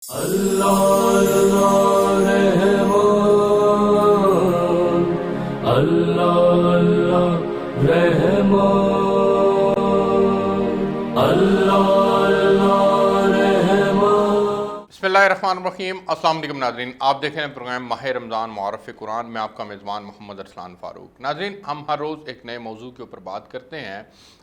اللہ اللہ رحمان، اللہ اللہ رحمان، اللہ اللہ رحمان۔ بسم اللہ الرحمن الرحیم۔ السلام علیکم ناظرین، آپ دیکھ رہے ہیں پروگرام ماہ رمضان معرف قرآن میں آپ کا میزبان محمد ارسلان فاروق۔ ناظرین، ہم ہر روز ایک نئے موضوع کے اوپر بات کرتے ہیں۔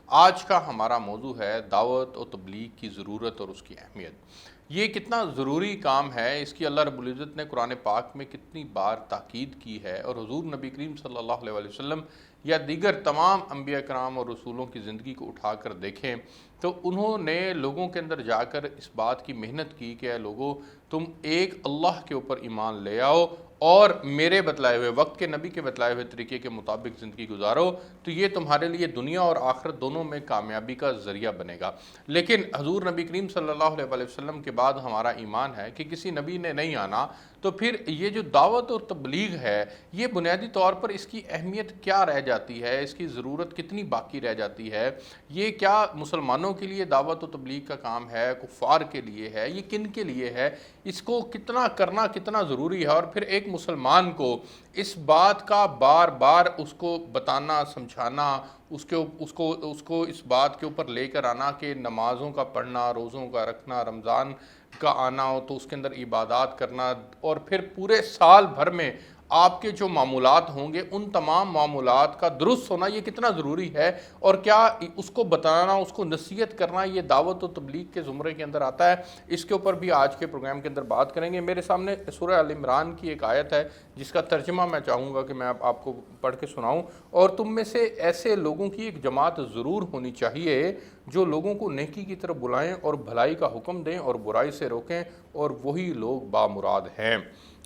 آج کا ہمارا موضوع ہے دعوت و تبلیغ کی ضرورت اور اس کی اہمیت۔ یہ کتنا ضروری کام ہے، اس کی اللہ رب العزت نے قرآن پاک میں کتنی بار تاکید کی ہے، اور حضور نبی کریم صلی اللہ علیہ وسلم یا دیگر تمام انبیاء کرام اور رسولوں کی زندگی کو اٹھا کر دیکھیں تو انہوں نے لوگوں کے اندر جا کر اس بات کی محنت کی کہ اے لوگوں، تم ایک اللہ کے اوپر ایمان لے آؤ اور میرے بتلائے ہوئے وقت کے نبی کے بتلائے ہوئے طریقے کے مطابق زندگی گزارو، تو یہ تمہارے لیے دنیا اور آخرت دونوں میں کامیابی کا ذریعہ بنے گا۔ لیکن حضور نبی کریم صلی اللہ علیہ وسلم کے بعد ہمارا ایمان ہے کہ کسی نبی نے نہیں آنا، تو پھر یہ جو دعوت اور تبلیغ ہے، یہ بنیادی طور پر اس کی اہمیت کیا رہ جاتی ہے، اس کی ضرورت کتنی باقی رہ جاتی ہے؟ یہ کیا مسلمانوں کے لیے دعوت و تبلیغ کا کام ہے، کفار کے لیے ہے، یہ کن کے لیے ہے، اس کو کتنا کرنا کتنا ضروری ہے؟ اور پھر ایک مسلمان کو اس بات کا بار بار اس کو بتانا، سمجھانا، اس کو اس بات کے اوپر لے کر آنا کہ نمازوں کا پڑھنا، روزوں کا رکھنا، رمضان کا آنا ہو تو اس کے اندر عبادات کرنا، اور پھر پورے سال بھر میں آپ کے جو معمولات ہوں گے ان تمام معمولات کا درست ہونا، یہ کتنا ضروری ہے؟ اور کیا اس کو بتانا، اس کو نصیحت کرنا یہ دعوت و تبلیغ کے زمرے کے اندر آتا ہے؟ اس کے اوپر بھی آج کے پروگرام کے اندر بات کریں گے۔ میرے سامنے سورہ ال عمران کی ایک آیت ہے جس کا ترجمہ میں چاہوں گا کہ میں آپ کو پڑھ کے سناؤں۔ اور تم میں سے ایسے لوگوں کی ایک جماعت ضرور ہونی چاہیے جو لوگوں کو نیکی کی طرف بلائیں اور بھلائی کا حکم دیں اور برائی سے روکیں، اور وہی لوگ بامراد ہیں۔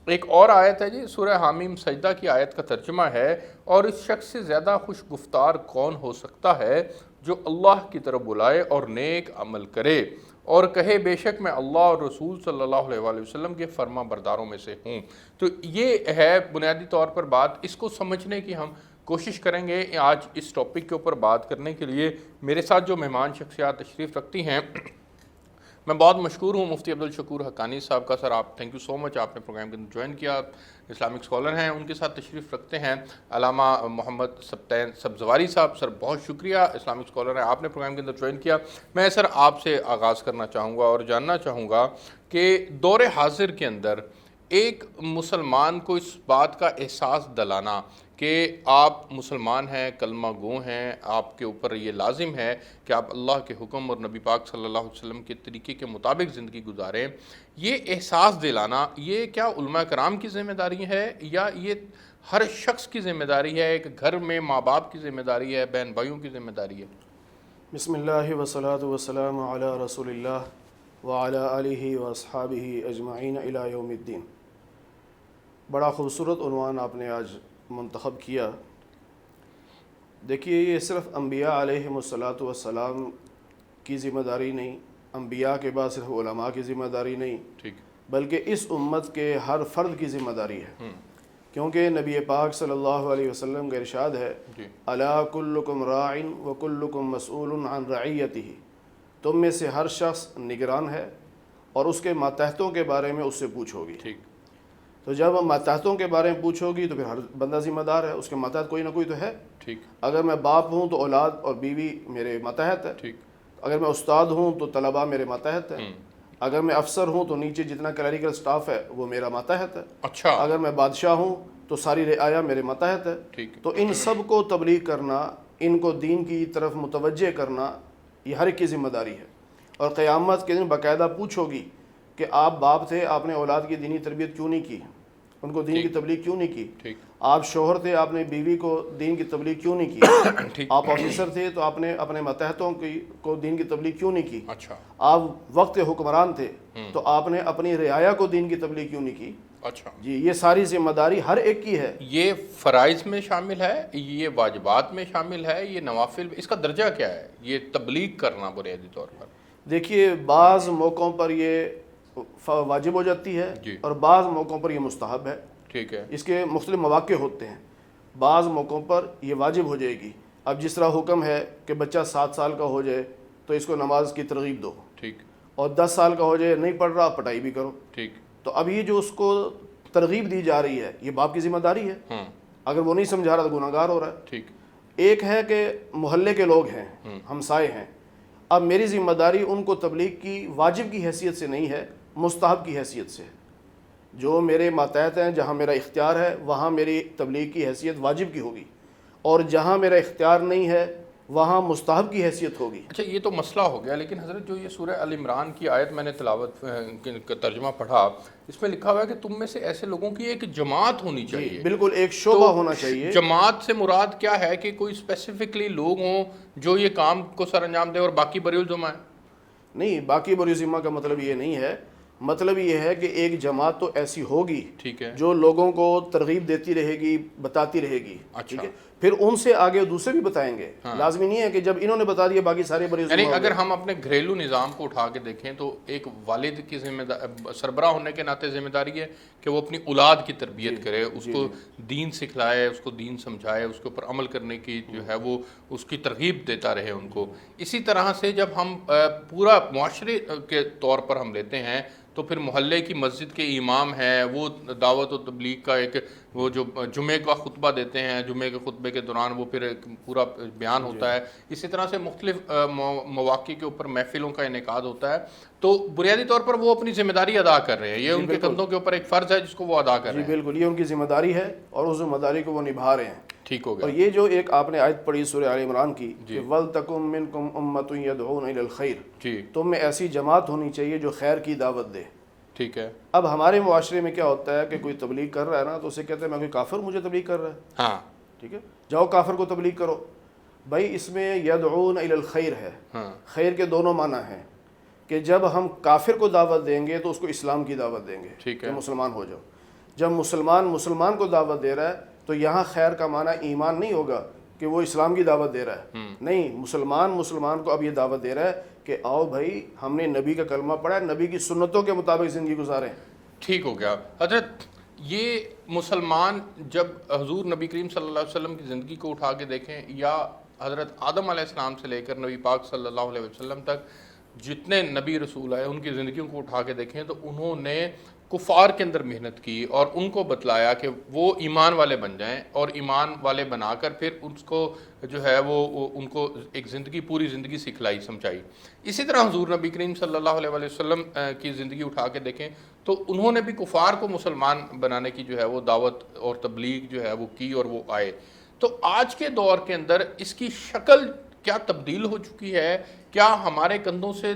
ایک اور آیت ہے جی، سورہ حامیم سجدہ کی آیت کا ترجمہ ہے، اور اس شخص سے زیادہ خوش گفتار کون ہو سکتا ہے جو اللہ کی طرف بلائے اور نیک عمل کرے اور کہے بے شک میں اللہ اور رسول صلی اللہ علیہ وسلم کے فرما برداروں میں سے ہوں۔ تو یہ ہے بنیادی طور پر بات، اس کو سمجھنے کی ہم کوشش کریں گے۔ آج اس ٹاپک کے اوپر بات کرنے کے لیے میرے ساتھ جو مہمان شخصیات تشریف رکھتی ہیں، میں بہت مشکور ہوں مفتی عبدالشکور حقانی صاحب کا۔ سر، آپ تھینک یو سو مچ، آپ نے پروگرام کے اندر جوائن کیا، اسلامک اسکالر ہیں۔ ان کے ساتھ تشریف رکھتے ہیں علامہ محمد سبزواری صاحب۔ سر، بہت شکریہ، اسلامک اسکالر ہیں، آپ نے پروگرام کے اندر جوائن کیا۔ میں سر آپ سے آغاز کرنا چاہوں گا اور جاننا چاہوں گا کہ دور حاضر کے اندر ایک مسلمان کو اس بات کا احساس دلانا کہ آپ مسلمان ہیں، کلمہ گو ہیں، آپ کے اوپر یہ لازم ہے کہ آپ اللہ کے حکم اور نبی پاک صلی اللہ علیہ وسلم کے طریقے کے مطابق زندگی گزاریں، یہ احساس دلانا، یہ کیا علماء کرام کی ذمہ داری ہے یا یہ ہر شخص کی ذمہ داری ہے؟ ایک گھر میں ماں باپ کی ذمہ داری ہے، بہن بھائیوں کی ذمہ داری ہے؟ بسم اللہ والصلاة والسلام علی رسول اللہ وعلی آلہ واصحابہ اجمعین الی یوم الدین۔ بڑا خوبصورت عنوان آپ نے آج منتخب کیا۔ دیکھیے، یہ صرف انبیاء علیہم السلام کی ذمہ داری نہیں، انبیاء کے بعد صرف علماء کی ذمہ داری نہیں، ٹھیک، بلکہ اس امت کے ہر فرد کی ذمہ داری ہے، کیونکہ نبی پاک صلی اللہ علیہ وسلم کا ارشاد ہے، الا کلکم راع وکلکم مسئول عن رعیتہ، تم میں سے ہر شخص نگران ہے اور اس کے ماتحتوں کے بارے میں اس سے پوچھو گی۔ ٹھیک، تو جب ماتحتوں کے بارے میں پوچھو گی تو پھر ہر بندہ ذمہ دار ہے، اس کے ماتحت کوئی نہ کوئی تو ہے۔ ٹھیک، اگر میں باپ ہوں تو اولاد اور بیوی میرے ماتحت ہے، ٹھیک، اگر میں استاد ہوں تو طلباء میرے ماتحت ہے، اگر میں افسر ہوں تو نیچے جتنا کلیریکل سٹاف ہے وہ میرا ماتحت ہے، اچھا، اگر میں بادشاہ ہوں تو ساری رعایا میرے ماتحت ہے۔ ٹھیک، تو ان سب کو تبلیغ کرنا، ان کو دین کی طرف متوجہ کرنا، یہ ہر ایک کی ذمہ داری ہے۔ اور قیامت کے دن باقاعدہ پوچھو گی کہ آپ باپ تھے، آپ نے اولاد کی دینی تربیت کیوں نہیں کی، ان کو دین کی تبلیغ کیوں نہیں کی؟ ٹھیک، آپ شوہر تھے، آپ نے بیوی کو دین کی تبلیغ کیوں نہیں کی؟ آپ آفیسر تھے تو آپ نے اپنے ماتحتوں کو دین کی تبلیغ کیوں نہیں کی؟ اچھا، آپ وقت حکمران تھے تو آپ نے اپنی رعایا کو دین کی تبلیغ کیوں نہیں کی؟ اچھا، جی، یہ ساری ذمہ داری ہر ایک کی ہے۔ یہ فرائض میں شامل ہے، یہ واجبات میں شامل ہے، یہ نوافل، اس کا درجہ کیا ہے یہ تبلیغ کرنا بنیادی طور پر؟ دیکھیے، بعض موقعوں پر یہ واجب ہو جاتی ہے اور بعض موقعوں پر یہ مستحب ہے۔ ٹھیک ہے، اس کے مختلف مواقع ہوتے ہیں، بعض موقعوں پر یہ واجب ہو جائے گی۔ اب جس طرح حکم ہے کہ بچہ 7 سال کا ہو جائے تو اس کو نماز کی ترغیب دو، ٹھیک، اور 10 سال کا ہو جائے نہیں پڑھ رہا پٹائی بھی کرو. ٹھیک. تو اب یہ جو اس کو ترغیب دی جا رہی ہے یہ باپ کی ذمہ داری ہے. اگر وہ نہیں سمجھا رہا تو گناہ گار ہو رہا ہے. ٹھیک. ایک ہے کہ محلے کے لوگ ہیں, ہمسائے ہیں, اب میری ذمہ داری ان کو تبلیغ کی واجب کی حیثیت سے نہیں ہے, مستحب کی حیثیت سے. جو میرے ماتحت ہیں, جہاں میرا اختیار ہے وہاں میری تبلیغ کی حیثیت واجب کی ہوگی, اور جہاں میرا اختیار نہیں ہے وہاں مستحب کی حیثیت ہوگی. اچھا یہ تو مسئلہ ہو گیا, لیکن حضرت جو یہ سورہ ال عمران کی آیت میں نے تلاوت ترجمہ پڑھا, اس میں لکھا ہوا ہے کہ تم میں سے ایسے لوگوں کی ایک جماعت ہونی چاہیے. بالکل ایک شعبہ ہونا چاہیے. جماعت سے مراد کیا ہے کہ کوئی اسپیسیفکلی لوگ ہوں جو یہ کام کو سر انجام دیں اور باقی بری الذمہ ہیں؟ نہیں, باقی بری ذمہ کا مطلب یہ نہیں ہے. مطلب یہ ہے کہ ایک جماعت تو ایسی ہوگی ٹھیک ہے جو لوگوں کو ترغیب دیتی رہے گی, بتاتی رہے گی. ٹھیک ہے, پھر ان سے آگے دوسرے بھی بتائیں گے. لازمی نہیں ہے کہ جب انہوں نے بتا دیا باقی سارے بڑے. یعنی اگر ہم اپنے گھریلو نظام کو اٹھا کے دیکھیں تو ایک والد کی سربراہ ہونے کے ناطے ذمہ داری ہے کہ وہ اپنی اولاد کی تربیت کرے, اس کو دین سکھلائے, اس کو دین سمجھائے, اس کے اوپر عمل کرنے کی جو ہے وہ اس کی ترغیب دیتا رہے ان کو. اسی طرح سے جب ہم پورا معاشرے کے طور پر ہم لیتے ہیں تو پھر محلے کی مسجد کے امام ہیں, وہ دعوت و تبلیغ کا ایک وہ جو جمعے کا خطبہ دیتے ہیں, جمعے کے خطبے کے دوران وہ پھر ایک پورا بیان ہوتا ہے. اسی طرح سے مختلف مواقع کے اوپر محفلوں کا انعقاد ہوتا ہے. تو بنیادی طور پر وہ اپنی ذمہ داری ادا کر رہے ہیں, یہ ان کے کندھوں کے اوپر ایک فرض ہے جس کو وہ ادا کر رہے ہیں. بالکل, یہ ان کی ذمہ داری ہے اور اس ذمہ داری کو وہ نبھا رہے ہیں. ٹھیک ہو گیا. اور یہ جو ایک آپ نے آیت پڑھی سورہ آل عمران کی کہ وَلْتَكُمْ مِنْكُمْ أُمَّةٌ يَدْعُونَ إِلَى الْخَيْرِ, تم میں ایسی جماعت ہونی چاہیے جو خیر کی دعوت دے. ٹھیک ہے. اب ہمارے معاشرے میں کیا ہوتا ہے کہ کوئی تبلیغ کر رہا ہے نا تو اسے کہتے ہیں میں کوئی کافر مجھے تبلیغ کر رہا ہے. ہاں ٹھیک ہے, جاؤ کافر کو تبلیغ کرو. بھائی اس میں یدعون الی الخیر ہے. خیر کے دونوں معنی ہیں کہ جب ہم کافر کو دعوت دیں گے تو اس کو اسلام کی دعوت دیں گے کہ مسلمان ہو جاؤ. جب مسلمان کو دعوت دے رہا ہے تو یہاں خیر کا معنی ایمان نہیں ہوگا کہ وہ اسلام کی دعوت دے رہا ہے. نہیں, مسلمان کو اب یہ دعوت دے رہا ہے کہ آؤ بھائی ہم نے نبی کا کلمہ پڑھا ہے, نبی کی سنتوں کے مطابق زندگی گزاریں. ٹھیک ہو گیا. حضرت یہ مسلمان جب حضور نبی کریم صلی اللہ علیہ وسلم کی زندگی کو اٹھا کے دیکھیں یا حضرت آدم علیہ السلام سے لے کر نبی پاک صلی اللہ علیہ وسلم تک جتنے نبی رسول آئے ان کی زندگیوں کو اٹھا کے دیکھیں تو انہوں نے کفار کے اندر محنت کی اور ان کو بتلایا کہ وہ ایمان والے بن جائیں, اور ایمان والے بنا کر پھر اس کو جو ہے وہ ان کو ایک پوری زندگی سکھلائی سمجھائی. اسی طرح حضور نبی کریم صلی اللہ علیہ وسلم کی زندگی اٹھا کے دیکھیں تو انہوں نے بھی کفار کو مسلمان بنانے کی جو ہے وہ دعوت اور تبلیغ جو ہے وہ کی اور وہ آئے. تو آج کے دور کے اندر اس کی شکل کیا تبدیل ہو چکی ہے؟ کیا ہمارے کندھوں سے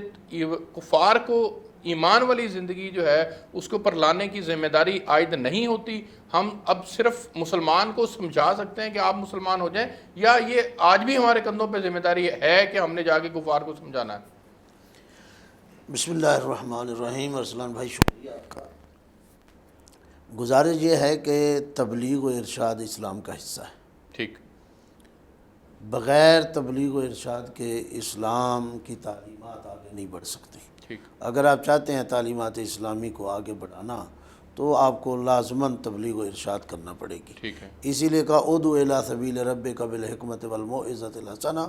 کفار کو ایمان والی زندگی جو ہے اس کے اوپر لانے کی ذمہ داری عائد نہیں ہوتی؟ ہم اب صرف مسلمان کو سمجھا سکتے ہیں کہ آپ مسلمان ہو جائیں, یا یہ آج بھی ہمارے کندھوں پہ ذمہ داری ہے کہ ہم نے جا کے کفار کو سمجھانا ہے؟ بسم اللہ الرحمن الرحیم. ارسلان بھائی شکریہ آپ کا. گزارش یہ ہے کہ تبلیغ و ارشاد اسلام کا حصہ ہے. ٹھیک. بغیر تبلیغ و ارشاد کے اسلام کی تعلیمات آگے نہیں بڑھ سکتی. اگر آپ چاہتے ہیں تعلیمات اسلامی کو آگے بڑھانا تو آپ کو لازماً تبلیغ و ارشاد کرنا پڑے گی. اسی لیے کہا ادعو الی سبیل ربک بالحکمت والموعظۃ الحسنہ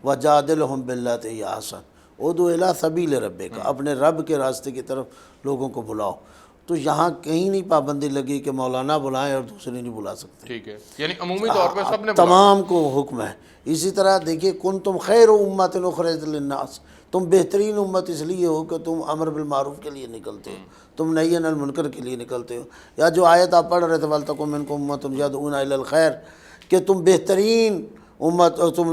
وجادلہم باللتی ہی احسن. ادعو الی سبیل ربک, اپنے رب کے راستے کی طرف لوگوں کو بلاؤ. تو یہاں کہیں نہیں پابندی لگی کہ مولانا بلائیں اور دوسرے نہیں بلا سکتے. ٹھیک ہے, یعنی عمومی طور پہ سب نے تمام کو حکم ہے. اسی طرح دیکھیے کنتم خیر امۃ اخرجت للناس, تم بہترین امت اس لیے ہو کہ تم امر بالمعروف کے لیے نکلتے ہو, تم نہی عن المنکر کے لیے نکلتے ہو. یا جو آیت آپ پڑھ رہے تھے وَلْتَكُن مِنْكُمْ أُمَّةٌ يَدْعُونَ إِلَى الْخَيْرِ, کہ تم بہترین امت, تم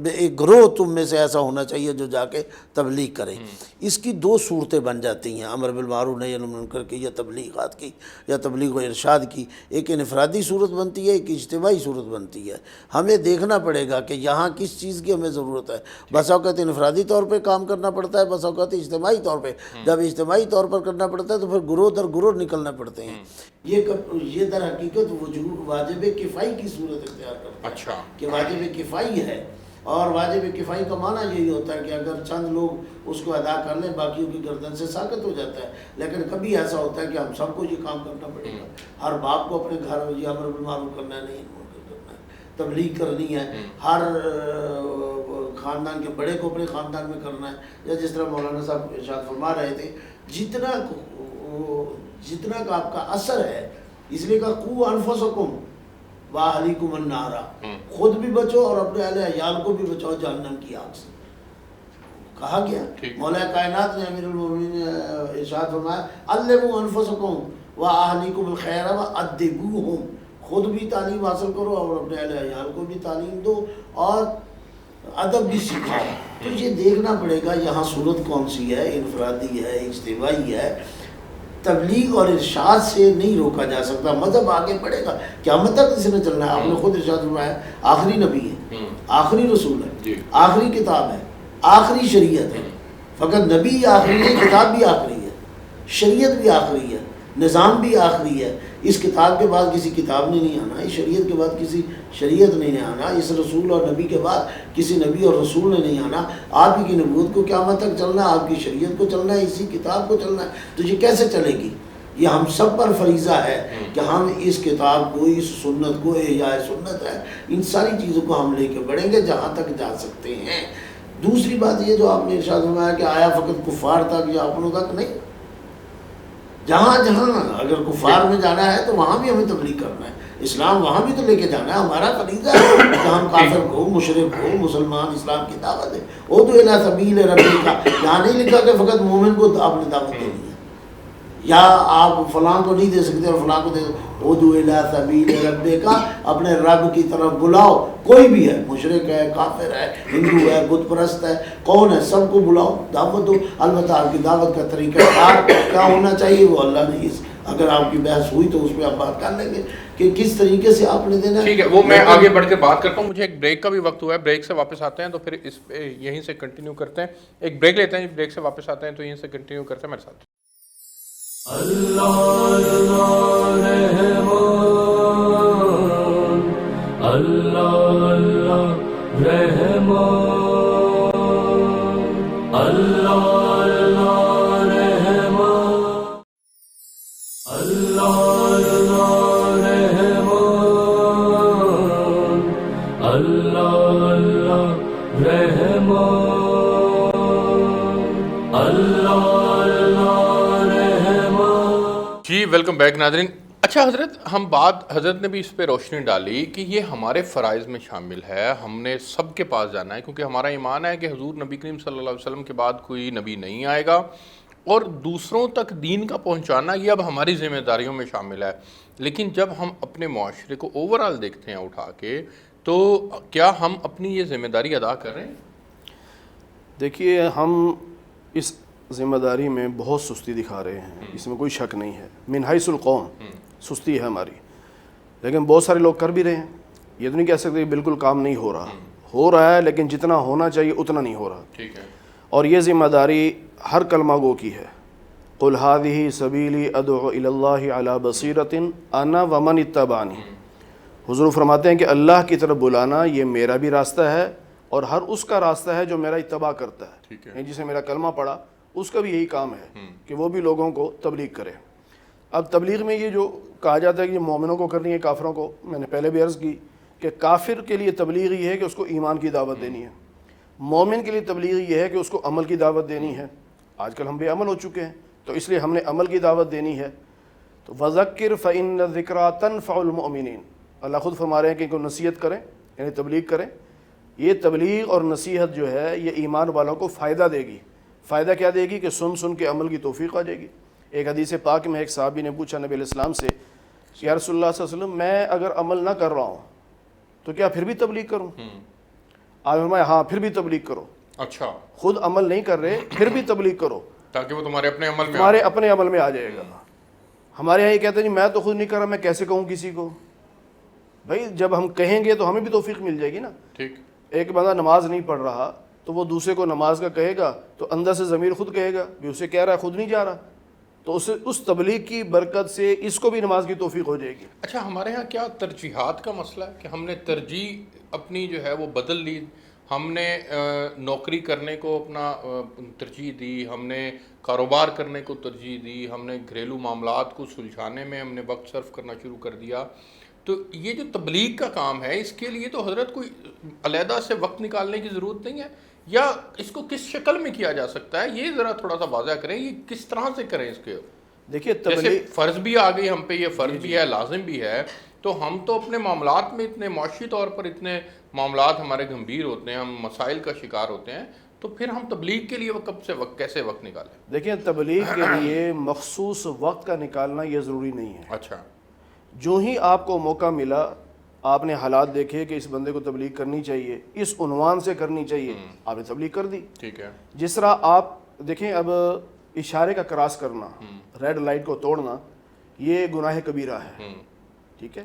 ایک گروہ تم میں سے ایسا ہونا چاہیے جو جا کے تبلیغ کرے. اس کی دو صورتیں بن جاتی ہیں, امر بالمعروف نہی عن المنکر کی یا تبلیغات کی یا تبلیغ و ارشاد کی. ایک انفرادی صورت بنتی ہے, ایک اجتماعی صورت بنتی ہے. ہمیں دیکھنا پڑے گا کہ یہاں کس چیز کی ہمیں ضرورت ہے. بسا اوقات انفرادی طور پہ کام کرنا پڑتا ہے, بسا اوقات اجتماعی طور پہ. جب اجتماعی طور پر کرنا پڑتا ہے تو پھر گروہ در گروہ نکلنا پڑتے ہیں. یہ در حقیقت واجب کفائی کی صورت اختیار کرتا ہے. اچھا, کہ واجب کفائی ہے, اور واجب کفائی کا معنی یہی ہوتا ہے کہ اگر چند لوگ اس کو ادا کر لیں باقیوں کی گردن سے ساقط ہو جاتا ہے. لیکن کبھی ایسا ہوتا ہے کہ ہم سب کو یہ کام کرنا پڑے گا. ہر باپ کو اپنے گھر میں یہ امر بالمعروف کرنا ہے, نہیں کرنا ہے, تبلیغ کرنی ہے. ہر خاندان کے بڑے کو اپنے خاندان میں کرنا ہے، یا جس طرح مولانا صاحب ارشاد فرما رہے تھے جتنا کا آپ کا اثر ہے، اس لیے کہ قو انفسکم واہلیکم النار، خود بھی بچو اور اپنے اہل عیال کو بھی بچاؤ جہنم کی آگ سے کہا گیا۔ مولا کائنات نے امیر المومنین نے ارشاد فرمایا علموا انفسکم واہلیکم الخیر وادبوہم، خود بھی تعلیم حاصل کرو اور اپنے اہل عیال کو بھی تعلیم دو اور ادب بھی سکھاؤ۔ تو یہ دیکھنا پڑے گا یہاں صورت کون سی ہے، انفرادی ہے، اجتماعی ہے۔ تبلیغ اور ارشاد سے نہیں روکا جا سکتا، مذہب آگے بڑھے گا، قیامت تک اس نے چلنا ہے۔ آپ نے خود ارشاد فرمایا آخری نبی ہے، آخری رسول ہے، آخری کتاب ہے، آخری شریعت ہے۔ فقط نبی آخری ہے، کتاب بھی آخری ہے، شریعت بھی آخری ہے، نظام بھی آخری ہے۔ اس کتاب کے بعد کسی کتاب نے نہیں آنا، اس شریعت کے بعد کسی شریعت نے نہیں آنا، اس رسول اور نبی کے بعد کسی نبی اور رسول نے نہیں آنا۔ آپ ہی کی نبوت کو قیامت تک چلنا ہے، آپ کی شریعت کو چلنا ہے، اسی کتاب کو چلنا ہے۔ تو یہ کیسے چلے گی؟ یہ ہم سب پر فریضہ ہے کہ ہم اس کتاب کو، اس سنت کو، احیاء سنت ہے، ان ساری چیزوں کو ہم لے کے بڑھیں گے جہاں تک جا سکتے ہیں۔ دوسری بات یہ جو آپ نے ارشاد فرمایا کہ آیا فقط کفار تک یا اپنوں تک، نہیں، جہاں اگر کفار میں جانا ہے تو وہاں بھی ہمیں تبلیغ کرنا ہے، اسلام وہاں بھی تو لے کے جانا ہے۔ ہمارا فریضہ ہے کہ ہم کافر کو، مشرک کو، مسلمان اسلام کی دعوت دیں۔ ادعو الی سبیل ربک، یہاں نہیں لکھا کہ فقط مومن کو آپ نے دعوت دینی ہے، یا آپ فلاں کو نہیں دے سکتے اور فلاں کو دے سکتے۔ ادعو الی سبیل ربک، اپنے رب کی طرف بلاؤ، کوئی بھی ہے، مشرک ہے، کافر ہے، ہندو ہے، بت پرست ہے، کون ہے، سب کو بلاؤ، دعوت دو۔ البتہ آپ کی دعوت کا طریقہ کار کیا ہونا چاہیے وہ اللہ نے اگر آپ کی بحث ہوئی تو اس پہ آپ بات کر لیں گے کہ کس طریقے سے آپ نے دینا ہے۔ ٹھیک ہے، وہ میں آگے بڑھ کے بات کرتا ہوں، مجھے ایک بریک کا بھی وقت ہوا ہے، بریک سے واپس آتے ہیں تو پھر اس پہ یہیں سے کنٹینیو کرتے ہیں۔ ایک بریک لیتے ہیں، بریک سے واپس آتے ہیں تو یہیں سے کنٹینیو کرتے ہیں میرے ساتھ۔ اللہ رحمان، اللہ رحمان، اللہ رحمان، اللہ رحمان، اللہ رحمان، اللہ جی ویلکم بیک ناظرین۔ اچھا حضرت، حضرت نے بھی اس پہ روشنی ڈالی کہ یہ ہمارے فرائض میں شامل ہے، ہم نے سب کے پاس جانا ہے، کیونکہ ہمارا ایمان ہے کہ حضور نبی کریم صلی اللہ علیہ وسلم کے بعد کوئی نبی نہیں آئے گا، اور دوسروں تک دین کا پہنچانا یہ اب ہماری ذمہ داریوں میں شامل ہے۔ لیکن جب ہم اپنے معاشرے کو اوورآل دیکھتے ہیں اٹھا کے، تو کیا ہم اپنی یہ ذمہ داری ادا کر رہے ہیں؟ دیکھیے، ہم اس ذمہ داری میں بہت سستی دکھا رہے ہیں، اس میں کوئی شک نہیں ہے۔ من حیث القوم سستی ہے ہماری، لیکن بہت سارے لوگ کر بھی رہے ہیں۔ یہ تو نہیں کہہ سکتے کہ بالکل کام نہیں ہو رہا ہے، لیکن جتنا ہونا چاہیے اتنا نہیں ہو رہا۔ ٹھیک ہے، اور یہ ذمہ داری ہر کلمہ گو کی ہے۔ قل ھذہ سبیلی ادعو الی اللہ علی بصیرۃ انا ومن اتبعنی۔ حضور فرماتے ہیں کہ اللہ کی طرف بلانا یہ میرا بھی راستہ ہے اور ہر اس کا راستہ ہے جو میرا اتباع کرتا ہے، یعنی جسے میرا کلمہ پڑھا اس کا بھی یہی کام ہے کہ وہ بھی لوگوں کو تبلیغ کرے۔ اب تبلیغ میں یہ جو کہا جاتا ہے کہ یہ مومنوں کو کرنی ہے، کافروں کو، میں نے پہلے بھی عرض کی کہ کافر کے لیے تبلیغ یہ ہے کہ اس کو ایمان کی دعوت دینی ہے، مومن کے لیے تبلیغ یہ ہے کہ اس کو عمل کی دعوت دینی ہے۔ آج کل ہم بے عمل ہو چکے ہیں، تو اس لیے ہم نے عمل کی دعوت دینی ہے۔ تو وذکر فإن الذکریٰ تنفع المؤمنین، اللہ خود فرما رہے ہیں کہ ان کو نصیحت کریں، یعنی تبلیغ کریں۔ یہ تبلیغ اور نصیحت جو ہے یہ ایمان والوں کو فائدہ دے گی۔ فائدہ کیا دے گی کہ سن کے عمل کی توفیق آ جائے گی۔ ایک حدیث پاک میں ایک صحابی نے پوچھا نبی علیہ السلام سے، یا رسول اللہ صلی اللہ علیہ وسلم، میں اگر عمل نہ کر رہا ہوں تو کیا پھر بھی تبلیغ کروں؟ آپ فرمایا ہاں پھر بھی تبلیغ کرو۔ اچھا، خود عمل نہیں کر رہے پھر بھی تبلیغ کرو تاکہ وہ تمہارے اپنے عمل میں تمہارے اپنے عمل میں آ جائے گا۔ ہمارے یہاں یہ کہتے ہیں میں تو خود نہیں کر رہا، میں کیسے کہوں کسی کو؟ بھائی جب ہم کہیں گے تو ہمیں بھی توفیق مل جائے گی نا۔ ٹھیک، ایک بندہ نماز نہیں پڑھ رہا تو وہ دوسرے کو نماز کا کہے گا تو اندر سے ضمیر خود کہے گا بھی اسے کہہ رہا ہے، خود نہیں جا رہا، تو اس تبلیغ کی برکت سے اس کو بھی نماز کی توفیق ہو جائے گی۔ اچھا، ہمارے ہاں کیا ترجیحات کا مسئلہ ہے کہ ہم نے ترجیح اپنی جو ہے وہ بدل لی؟ ہم نے نوکری کرنے کو اپنا ترجیح دی، ہم نے کاروبار کرنے کو ترجیح دی، ہم نے گھریلو معاملات کو سلجھانے میں ہم نے وقت صرف کرنا شروع کر دیا۔ تو تو یہ جو تبلیغ کا کام ہے اس کے لیے تو حضرت کوئی علیحدہ سے وقت نکالنے کی ضرورت نہیں ہے، یا اس کو کس شکل میں کیا جا سکتا ہے، یہ ذرا تھوڑا سا واضح کریں، یہ کس طرح سے کریں اس کے؟ دیکھیے جیسے فرض بھی آ گئی ہم پہ، یہ فرض بھی ہے، لازم بھی ہے، تو ہم تو اپنے معاملات میں اتنے معاشی طور پر اتنے معاملات ہمارے گمبھیر ہوتے ہیں، ہم مسائل کا شکار ہوتے ہیں، تو پھر ہم تبلیغ کے لیے کیسے وقت نکالیں؟ دیکھیں تبلیغ کے لیے مخصوص وقت کا نکالنا یہ ضروری نہیں ہے. اچھا. جو ہی آپ کو موقع ملا، آپ نے حالات دیکھے کہ اس بندے کو تبلیغ کرنی چاہیے، اس عنوان سے کرنی چاہیے، آپ نے تبلیغ کر دی. ٹھیک ہے. جس طرح آپ دیکھیں اب اشارے کا کراس کرنا، ریڈ لائٹ کو توڑنا، یہ گناہ کبیرہ ہے. ٹھیک ہے،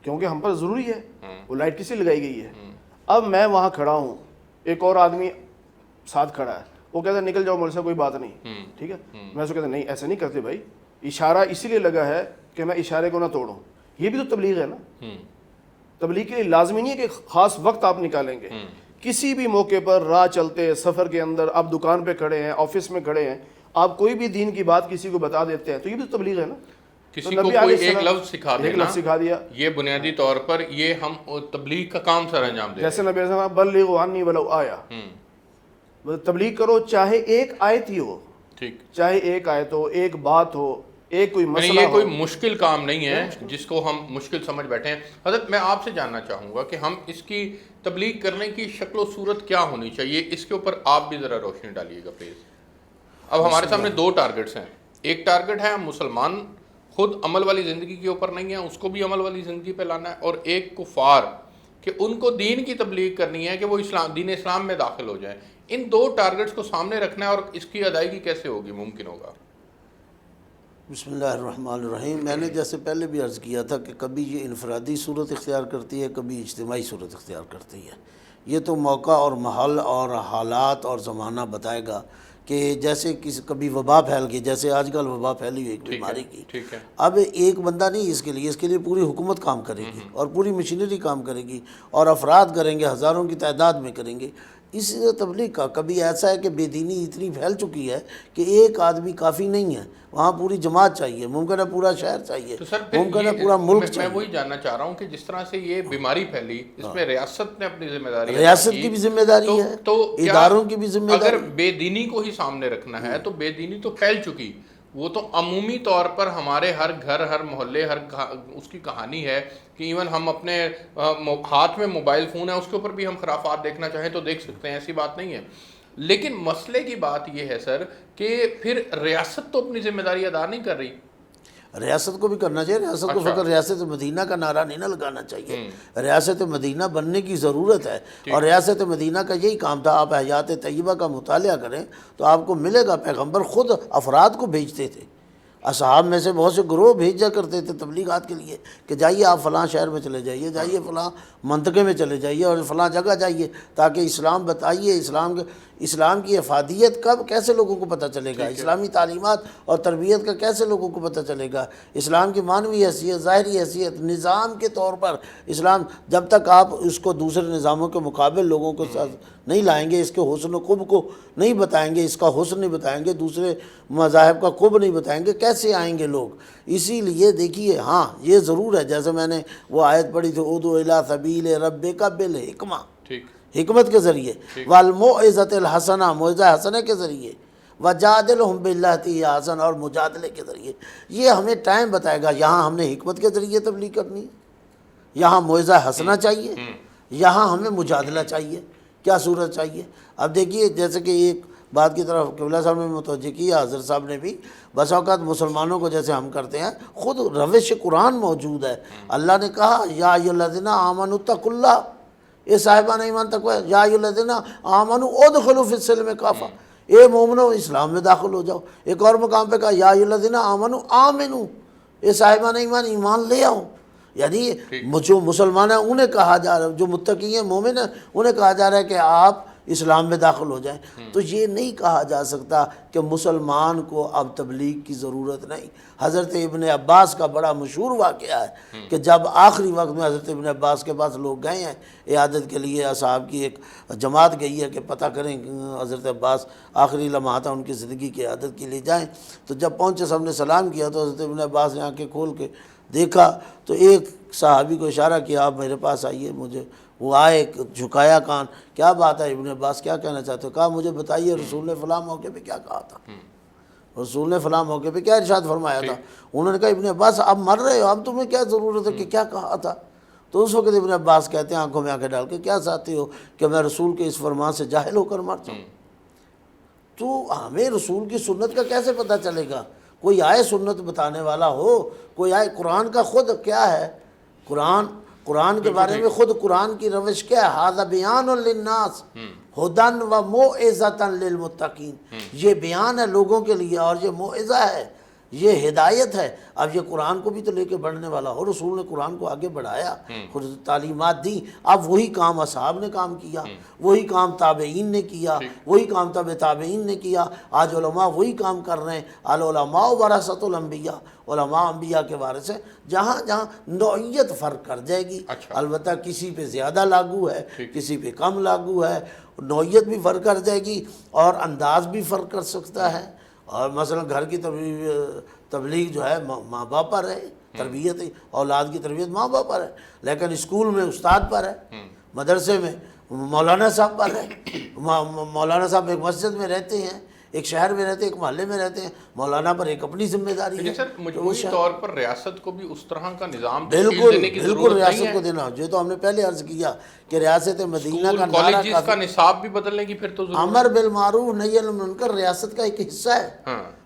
کیونکہ ہم پر ضروری ہے، وہ لائٹ کس لیے لگائی گئی ہے. اب میں وہاں کھڑا ہوں، ایک اور آدمی ساتھ کھڑا ہے، وہ کہتا ہے نکل جاؤ مجھ سے، کوئی بات نہیں. ٹھیک ہے، میں اس کو کہتا نہیں ایسا نہیں کرتے بھائی، اشارہ اسی لیے لگا ہے کہ میں اشارے کو نہ توڑوں. یہ بھی تو تبلیغ ہے نا. تبلیغ کے لیے لازمی نہیں ہے کہ خاص وقت آپ نکالیں گے. کسی بھی موقع پر راہ چلتے، سفر کے اندر، آپ دکان پہ کھڑے ہیں، آفس میں کھڑے ہیں، آپ کوئی بھی دین کی بات کسی کو بتا دیتے ہیں، تو یہ بھی تو تبلیغ ہے نا. کسی کو کوئی ایک لفظ سکھا دیا، یہ بنیادی طور پر یہ ہم تبلیغ کا کام سر انجام دیں. جیسے نبی صلی بلغوا عنی ولو آیا، تبلیغ کرو چاہے ایک آیت ہی ہو، چاہے ایک آیت ہو، ایک بات ہو، ایک کوئی مسئلہ. یہ کوئی مشکل کام نہیں ہے جس کو ہم مشکل سمجھ بیٹھے ہیں. حضرت میں آپ سے جاننا چاہوں گا کہ ہم اس کی تبلیغ کرنے کی شکل و صورت کیا ہونی چاہیے، اس کے اوپر آپ بھی ذرا روشنی ڈالیے گا پلیز. اب ہمارے سامنے دو ٹارگٹس ہیں. ایک ٹارگٹ ہے مسلمان خود عمل والی زندگی کے اوپر نہیں ہے، اس کو بھی عمل والی زندگی پہ لانا ہے، اور ایک کفار کہ ان کو دین کی تبلیغ کرنی ہے کہ وہ دین اسلام میں داخل ہو جائیں. ان دو ٹارگٹس کو سامنے رکھنا ہے، اور اس کی ادائیگی کیسے ہوگی، ممکن ہوگا؟ بسم اللہ الرحمن الرحیم. میں نے جیسے پہلے بھی عرض کیا تھا کہ کبھی یہ انفرادی صورت اختیار کرتی ہے، کبھی اجتماعی صورت اختیار کرتی ہے. یہ تو موقع اور محل اور حالات اور زمانہ بتائے گا کہ جیسے کبھی وبا پھیل گئی، جیسے آج کل وبا پھیلی ہوئی ایک بیماری کی. اب ایک بندہ نہیں اس کے لیے پوری حکومت کام کرے گی، اور پوری مشینری کام کرے گی، اور افراد کریں گے، ہزاروں کی تعداد میں کریں گے. اسی طرح تبلیغ کا کبھی ایسا ہے کہ بے دینی اتنی پھیل چکی ہے کہ ایک آدمی کافی نہیں ہے، وہاں پوری جماعت چاہیے، ممکن ہے پورا شہر چاہیے، ممکن ہے پورا ملک چاہیے. میں وہی جاننا چاہ رہا ہوں کہ جس طرح سے یہ بیماری پھیلی، اس میں ریاست نے اپنی ذمہ داری، ریاست کی بھی ذمہ داری ہے، تو اداروں کی بھی ذمہ داری. اگر بے دینی کو ہی سامنے رکھنا ہے تو بے دینی تو پھیل چکی، وہ تو عمومی طور پر ہمارے ہر گھر، ہر محلے، ہر اس کی کہانی ہے کہ ایون ہم اپنے ہاتھ میں موبائل فون ہے، اس کے اوپر بھی ہم خرافات دیکھنا چاہیں تو دیکھ سکتے ہیں، ایسی بات نہیں ہے. لیکن مسئلے کی بات یہ ہے سر کہ پھر ریاست تو اپنی ذمہ داری ادا نہیں کر رہی. ریاست کو بھی کرنا چاہیے. ریاست کو فقط ریاست مدینہ کا نعرہ نہیں نہ لگانا چاہیے، ریاست مدینہ بننے کی ضرورت ہے. اور ریاست مدینہ کا یہی کام تھا. آپ حیات طیبہ کا مطالعہ کریں تو آپ کو ملے گا پیغمبر خود افراد کو بھیجتے تھے. اصحاب میں سے بہت سے گروہ بھیجا کرتے تھے تبلیغات کے لیے کہ جائیے آپ فلاں شہر میں چلے جائیے، جائیے فلاں منطقے میں چلے جائیے، اور فلاں جگہ جائیے تاکہ اسلام بتائیے. اسلام کی افادیت کب کیسے لوگوں کو پتہ چلے گا، اسلامی تعلیمات اور تربیت کا کیسے لوگوں کو پتہ چلے گا، اسلام کی معنوی حیثیت، ظاہری حیثیت، نظام کے طور پر اسلام. جب تک آپ اس کو دوسرے نظاموں کے مقابل لوگوں کو ساتھ نہیں لائیں گے، اس کے حسن و قب کو نہیں بتائیں گے، اس کا حسن نہیں بتائیں گے، دوسرے مذاہب کا قب نہیں بتائیں گے، کیسے آئیں گے لوگ؟ اسی لیے دیکھیے، ہاں یہ ضرور ہے، جیسے میں نے وہ آیت پڑھی تھی، ادعو الی سبیل ربک بالحکمہ، حکمت کے ذریعے، والموعظۃ الحسنہ، موعظہ حسنہ کے ذریعے، وجادلہم باللتی ہی احسن، اور مجادلے کے ذریعے. یہ ہمیں ٹائم بتائے گا. یہاں ہم نے حکمت کے ذریعے تبلیغ کرنی ہے، یہاں موعظہ حسنہ چاہیے، یہاں ہمیں مجادلہ چاہیے. کیا صورت چاہیے؟ اب دیکھیے، جیسے کہ ایک بات کی طرف قبلہ صاحب نے متوجہ کیا، حضرت صاحب نے بھی، بس اوقات مسلمانوں کو جیسے ہم کرتے ہیں، خود روش قرآن موجود ہے. اللہ نے کہا یا ایھا الذین آمنوا اتقوا اللہ، اے صاحبان ایمان تقوی، یا ایھا الذین آمنوا ادخلوا فی السلم کافہ، اے مومنو اسلام میں داخل ہو جاؤ. ایک اور مقام پہ کہا یا ایھا الذین آمنوا آمنوا، اے صاحبان ایمان لے آؤ. یعنی جو مسلمان ہیں انہیں کہا جا رہا ہے، جو متقی ہیں، مومن ہیں، انہیں کہا جا رہا ہے کہ آپ اسلام میں داخل ہو جائیں. تو یہ نہیں کہا جا سکتا کہ مسلمان کو اب تبلیغ کی ضرورت نہیں. حضرت ابن عباس کا بڑا مشہور واقعہ ہے کہ جب آخری وقت میں حضرت ابن عباس کے پاس لوگ گئے ہیں عیادت کے لیے، اصحاب کی ایک جماعت گئی ہے کہ پتہ کریں حضرت عباس آخری لمحات ان کی زندگی کی عیادت کے لیے جائیں. تو جب پہنچے، سب نے سلام کیا، تو حضرت ابن عباس نے آنکھیں کھول کے دیکھا تو ایک صحابی کو اشارہ کیا آپ میرے پاس آئیے، مجھے وہ آئے، جھکایا کان، کیا بات ہے ابن عباس کیا کہنا چاہتے ہو؟ کہا مجھے بتائیے رسول نے فلاں موقع پہ کیا کہا تھا، رسول نے فلاں موقع پہ کیا ارشاد فرمایا تھا؟ انہوں نے کہا ابن عباس آپ مر رہے ہو، اب تمہیں کیا ضرورت ہے کہ کیا کہا تھا؟ تو اس وقت ابن عباس کہتے ہیں آنکھوں میں آنکھیں ڈال کے، کیا چاہتے ہو کہ میں رسول کے اس فرمان سے جاہل ہو کر مر جاؤں؟ تو ہمیں رسول کی سنت کا کیسے پتہ چلے گا؟ کوئی آئے سنت بتانے والا ہو، کوئی آئے، قرآن کا خود کیا ہے، قرآن کے بارے میں خود قرآن کی روش کیا ہے، ھذا بیان للناس ھدی و موعظۃ للمتقین، یہ بیان ہے لوگوں کے لیے اور یہ موعظہ ہے، یہ ہدایت ہے۔ اب یہ قرآن کو بھی تو لے کے بڑھنے والا ہو، رسول نے قرآن کو آگے بڑھایا، خود تعلیمات دی، اب وہی کام اصحاب نے کام کیا، وہی کام تابعین نے کیا، وہی کام تابعین نے کیا، آج علماء وہی کام کر رہے ہیں۔ العلماء ورثۃ الانبیاء، علماء انبیاء کے وارث ہیں۔ جہاں جہاں نوعیت فرق کر جائے گی، البتہ کسی پہ زیادہ لاگو ہے، کسی پہ کم لاگو ہے، نوعیت بھی فرق کر جائے گی اور انداز بھی فرق کر سکتا ہے۔ اور مثلا گھر کی تبلیغ جو ہے ماں باپ پر ہے، تربیت اولاد کی تربیت ماں باپ پر ہے، لیکن اسکول میں استاد پر ہے، مدرسے میں مولانا صاحب پر ہے۔ مولانا صاحب ایک مسجد میں رہتے ہیں، ایک شہر میں رہتے ہیں، ایک محلے میں رہتے ہیں، مولانا پر ایک اپنی ذمہ داری ہے۔ لیکن سر مجموعی طور پر ریاست کو بھی اس طرح کا نظام بالکل ریاست کو دینا، جو تو ہم نے پہلے عرض کیا کہ ریاست مدینہ کا نعرہ کالجز کا نصاب بھی بدلنے کی پھر تو امر بالمعروف نہی عن المنکر ریاست کا ایک حصہ ہے۔